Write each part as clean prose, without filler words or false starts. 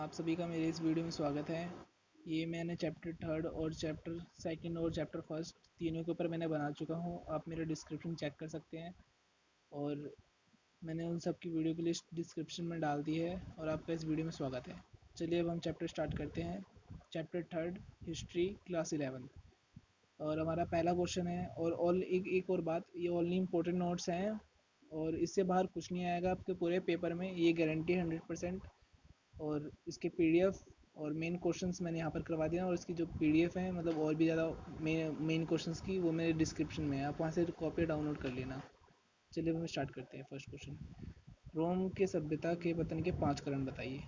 आप सभी का मेरे इस वीडियो में स्वागत है। ये मैंने चैप्टर थर्ड और चैप्टर सेकंड और चैप्टर फर्स्ट तीनों के ऊपर मैंने बना चुका हूँ। आप मेरा डिस्क्रिप्शन चेक कर सकते हैं और मैंने उन सब की वीडियो की लिस्ट डिस्क्रिप्शन में डाल दी है और आपका इस वीडियो में स्वागत है। चलिए अब हम चैप्टर स्टार्ट करते हैं। Chapter third, history, class 11। और हमारा पहला क्वेश्चन है, और ऑल एक और बात, ये ओनली इम्पोर्टेंट नोट्स हैं और इससे बाहर कुछ नहीं आएगा आपके पूरे पेपर में, ये गारंटी 100%। और इसके पीडीएफ और मेन क्वेश्चंस मैंने यहाँ पर करवा दिया और इसकी जो पीडीएफ है, मतलब और भी ज़्यादा मेन क्वेश्चंस की, वो मेरे डिस्क्रिप्शन में है, आप वहाँ से कॉपी डाउनलोड कर लेना। चलिए हम स्टार्ट करते हैं। फर्स्ट क्वेश्चन, रोम के सभ्यता के पतन के 5 कारण बताइए।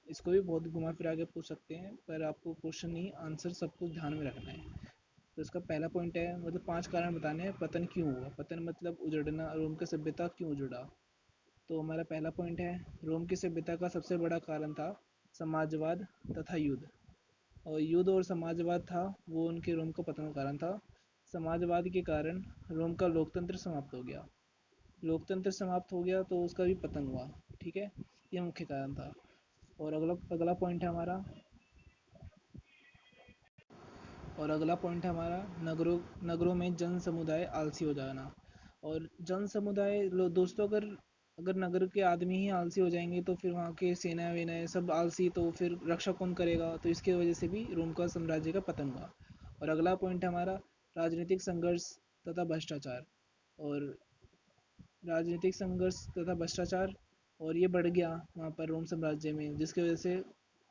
इसको भी बहुत घुमा फिरा के पूछ सकते हैं, पर आपको क्वेश्चन नहीं आंसर सब कुछ ध्यान में रखना है। तो इसका पहला पॉइंट है, मतलब 5 कारण बताने हैं। पतन क्यों हुआ, पतन मतलब उजड़ना, रोम का सभ्यता क्यों उजड़ा। तो हमारा पहला पॉइंट है, रोम की सभ्यता का सबसे बड़ा कारण था समाजवाद तथा युद्ध। और युद्ध और समाजवाद था वो उनके रोम का पतन का कारण था। समाजवाद के कारण रोम का लोकतंत्र समाप्त हो गया। लोकतंत्र समाप्त हो गया तो उसका भी पतन हुआ। ठीक है, ये मुख्य कारण था। और अगला अगला पॉइंट है हमारा अगला पॉइंट है हमारा, नगरों नगरों में जन समुदाय आलसी हो जाना। और जन समुदाय दोस्तों, अगर अगर नगर के आदमी ही आलसी हो जाएंगे तो फिर वहाँ के सेना वेना सब आलसी, तो फिर रक्षा कौन करेगा। तो इसकी वजह से भी रोम का साम्राज्य का पतन हुआ। और अगला पॉइंट है हमारा, राजनीतिक संघर्ष तथा भ्रष्टाचार। और राजनीतिक संघर्ष तथा भ्रष्टाचार, और ये बढ़ गया वहाँ पर रोम साम्राज्य में, जिसकी वजह से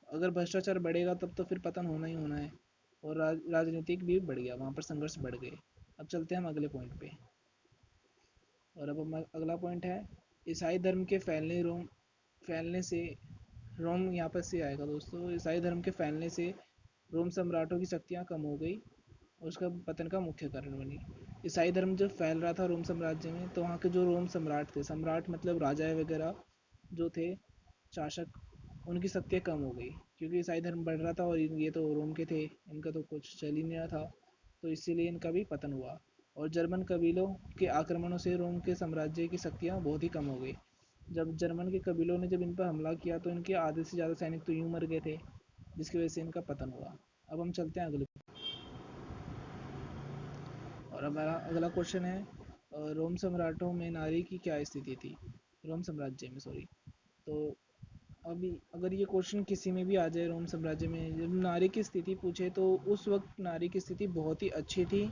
अगर भ्रष्टाचार बढ़ेगा तब तो फिर पतन होना ही होना है। और राजनीतिक भी बढ़ गया, वहाँ पर संघर्ष बढ़ गए। अब चलते हैं हम अगले पॉइंट पे। और अब अगला पॉइंट है, ईसाई धर्म के फैलने से रोम, यहाँ पर से आएगा दोस्तों, ईसाई धर्म के फैलने से रोम सम्राटों की शक्तियाँ कम हो गई और उसका पतन का मुख्य कारण बनी। ईसाई धर्म जब फैल रहा था रोम साम्राज्य में, तो वहाँ के जो रोम सम्राट थे, सम्राट मतलब राजा वगैरह जो थे, शासक, उनकी शक्तियाँ कम हो गई, क्योंकि ईसाई धर्म बढ़ रहा था और ये तो रोम के थे, इनका तो कुछ चल ही नहीं रहा था, तो इसीलिए इनका भी पतन हुआ। और जर्मन कबीलों के आक्रमणों से रोम के साम्राज्य की शक्तियाँ बहुत ही कम हो गई। जब जर्मन के कबीलों ने जब इन पर हमला किया तो इनके आधे से ज़्यादा सैनिक तो यूँ मर गए थे, जिसकी वजह से इनका पतन हुआ। अब हम चलते हैं अगले। और हमारा अगला क्वेश्चन है, रोम सम्राटों में नारी की क्या स्थिति थी, रोम साम्राज्य में, सॉरी। तो अभी अगर ये क्वेश्चन किसी में भी आ जाए, रोम साम्राज्य में जब नारी की स्थिति पूछे, तो उस वक्त नारी की स्थिति बहुत ही अच्छी थी,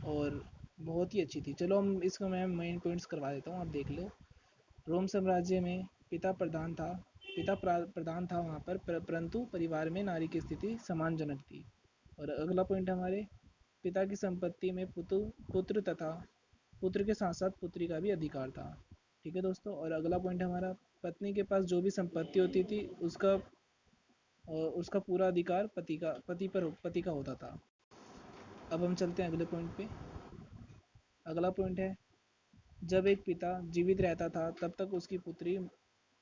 और बहुत ही अच्छी थी। चलो हम इसको मैं मेन पॉइंट्स करवा देता हूँ, आप देख लो। रोम साम्राज्य में पिता प्रधान था वहाँ पर, परंतु परिवार में नारी की स्थिति सम्मानजनक थी। और अगला पॉइंट हमारे, पिता की संपत्ति में पुत्र तथा पुत्र के साथ साथ पुत्री का भी अधिकार था। ठीक है दोस्तों। और अगला पॉइंट हमारा, पत्नी के पास जो भी संपत्ति होती थी उसका पूरा अधिकार पति का होता था। अब हम चलते हैं अगले पॉइंट पे। अगला पॉइंट है, जब एक पिता जीवित रहता था तब तक उसकी पुत्री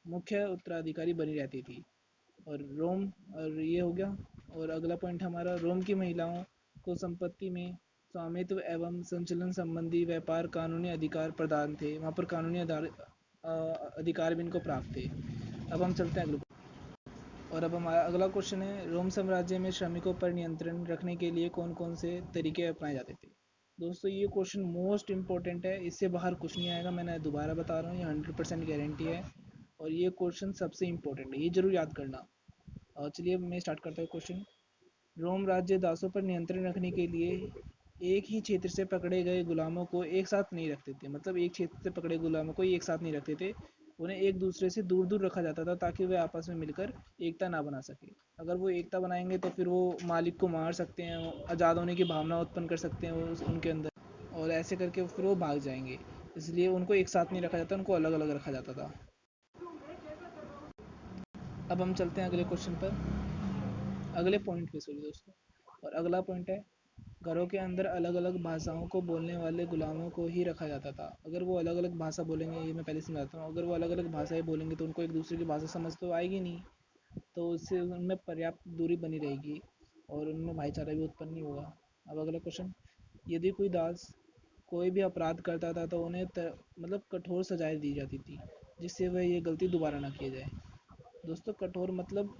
मुख्य उत्तराधिकारी बनी रहती थी। और ये हो गया। और अगला पॉइंट हमारा, रोम की महिलाओं को संपत्ति में स्वामित्व एवं संचालन संबंधी व्यापार कानूनी अधिकार प्रदान थे, वहाँ पर कानूनी अधिकार भी इनको प्राप्त थे। अब हम चलते हैं अगले। और अब हमारा अगला क्वेश्चन है, रोम साम्राज्य में श्रमिकों पर नियंत्रण रखने के लिए कौन कौन से तरीके अपनाए जाते थे। दोस्तों ये क्वेश्चन मोस्ट इंपॉर्टेंट है, इससे बाहर कुछ नहीं आएगा, मैंने दोबारा बता रहा हूँ, ये 100% गारंटी है। और ये क्वेश्चन सबसे इम्पोर्टेंट है, ये जरूर याद करना। और चलिए मैं स्टार्ट करता हूँ क्वेश्चन। रोम राज्य दासों पर नियंत्रण रखने के लिए एक ही क्षेत्र से पकड़े गए गुलामों को एक साथ नहीं रखते थे, मतलब एक क्षेत्र से पकड़े गुलामों को एक साथ नहीं रखते थे, उन्हें एक दूसरे से दूर दूर रखा जाता था, ताकि वे आपस में मिलकर एकता ना बना सके। अगर वो एकता बनाएंगे तो फिर वो मालिक को मार सकते हैं, आज़ाद होने की भावना उत्पन्न कर सकते हैं उनके अंदर, और ऐसे करके फिर वो भाग जाएंगे। इसलिए उनको एक साथ नहीं रखा जाता, उनको अलग अलग रखा जाता था। अब हम चलते हैं अगले क्वेश्चन पर, अगले पॉइंट पे, सॉरी दोस्तों। और अगला पॉइंट है, घरों के अंदर अलग अलग भाषाओं को बोलने वाले गुलामों को ही रखा जाता था। अगर वो अलग अलग भाषा बोलेंगे, ये मैं पहले समझाता हूँ, अगर वो अलग अलग भाषाएं बोलेंगे तो उनको एक दूसरे की भाषा समझ तो आएगी नहीं, तो उससे उनमें पर्याप्त दूरी बनी रहेगी और उनमें भाईचारा भी उत्पन्न नहीं होगा। अब अगला क्वेश्चन, यदि कोई दास कोई भी अपराध करता था तो उन्हें मतलब कठोर सजाएं दी जाती थी, जिससे वह ये गलती दोबारा ना किया जाए। दोस्तों कठोर मतलब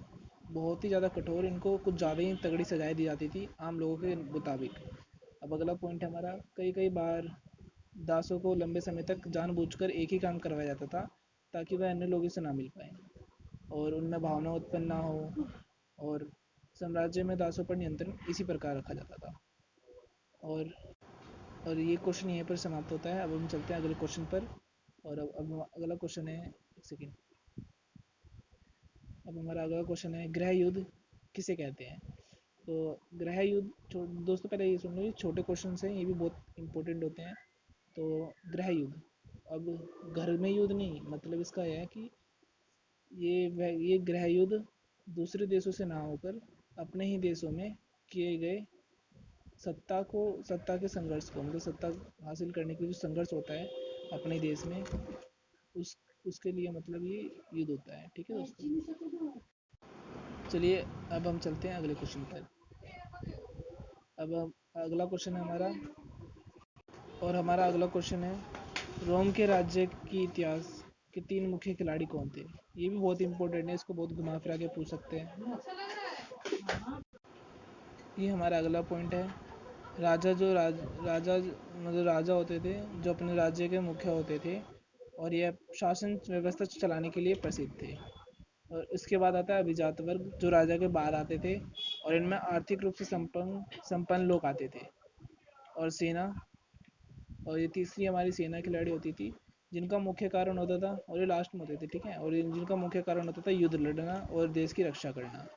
बहुत ही ज़्यादा कठोर, इनको कुछ ज़्यादा ही तगड़ी सजाएं दी जाती थी आम लोगों के मुताबिक। अब अगला पॉइंट है हमारा, कई कई बार दासों को लंबे समय तक जानबूझकर एक ही काम करवाया जाता था ताकि वह अन्य लोगों से ना मिल पाए और उनमें भावना उत्पन्न ना हो, और साम्राज्य में दासों पर नियंत्रण इसी प्रकार रखा जाता था। और और ये क्वेश्चन यहीं पर समाप्त होता है। अब हम चलते हैं अगले क्वेश्चन पर। और अब अगला क्वेश्चन है, एक सेकेंड, अब हमारा अगला क्वेश्चन है, गृह युद्ध किसे कहते हैं। तो गृह युद्ध, दोस्तों पहले ये सुन लो, ये छोटे क्वेश्चन हैं, ये भी बहुत इंपॉर्टेंट होते हैं। तो गृह युद्ध, अब घर में युद्ध नहीं, मतलब इसका यह है कि ये गृह युद्ध दूसरे देशों से ना होकर अपने ही देशों में किए गए सत्ता के संघर्ष को, मतलब सत्ता हासिल करने के जो संघर्ष होता है अपने देश में, उस उसके लिए मतलब ये युद्ध होता है। ठीक है दोस्तों, चलिए अब हम चलते हैं अगले क्वेश्चन पर। अगला क्वेश्चन है हमारा, और हमारा अगला क्वेश्चन है, रोम के राज्य की इतिहास के 3 मुख्य खिलाड़ी कौन थे। ये भी बहुत इंपॉर्टेंट है, इसको बहुत घुमा फिरा के पूछ सकते हैं। ये हमारा अगला पॉइंट है, राजा मतलब राजा होते थे जो अपने राज्य के मुख्य होते थे और यह शासन व्यवस्था चलाने के लिए प्रसिद्ध थे। और इसके बाद आता है अभिजात वर्ग, जो राजा के बाद आते थे और इनमें आर्थिक रूप से संपन्न लोग आते थे। और सेना, और ये तीसरी हमारी सेना खिलाड़ी होती थी, जिनका मुख्य कारण होता था, और ये लास्ट में होते थे, ठीक है, और जिनका मुख्य कारण होता था युद्ध लड़ना और देश की रक्षा करना।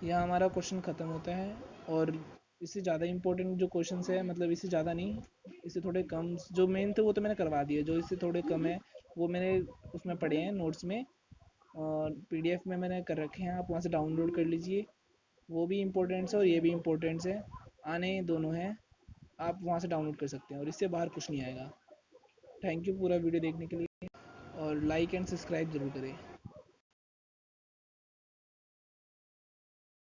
यहाँ हमारा क्वेश्चन ख़त्म होता है। और इससे ज़्यादा इंपॉर्टेंट जो क्वेश्चन है, मतलब इससे ज़्यादा नहीं, इससे थोड़े कम जो मेन थे वो तो मैंने करवा दिए, जो इससे थोड़े कम है वो मैंने उसमें पढ़े हैं नोट्स में, और पीडीएफ में मैंने कर रखे हैं, आप वहाँ से डाउनलोड कर लीजिए। वो भी इम्पोर्टेंट्स है और ये भी इम्पोर्टेंट्स है, आने दोनों हैं, आप वहाँ से डाउनलोड कर सकते हैं और इससे बाहर कुछ नहीं आएगा। थैंक यू पूरा वीडियो देखने के लिए, और लाइक एंड सब्सक्राइब ज़रूर करें।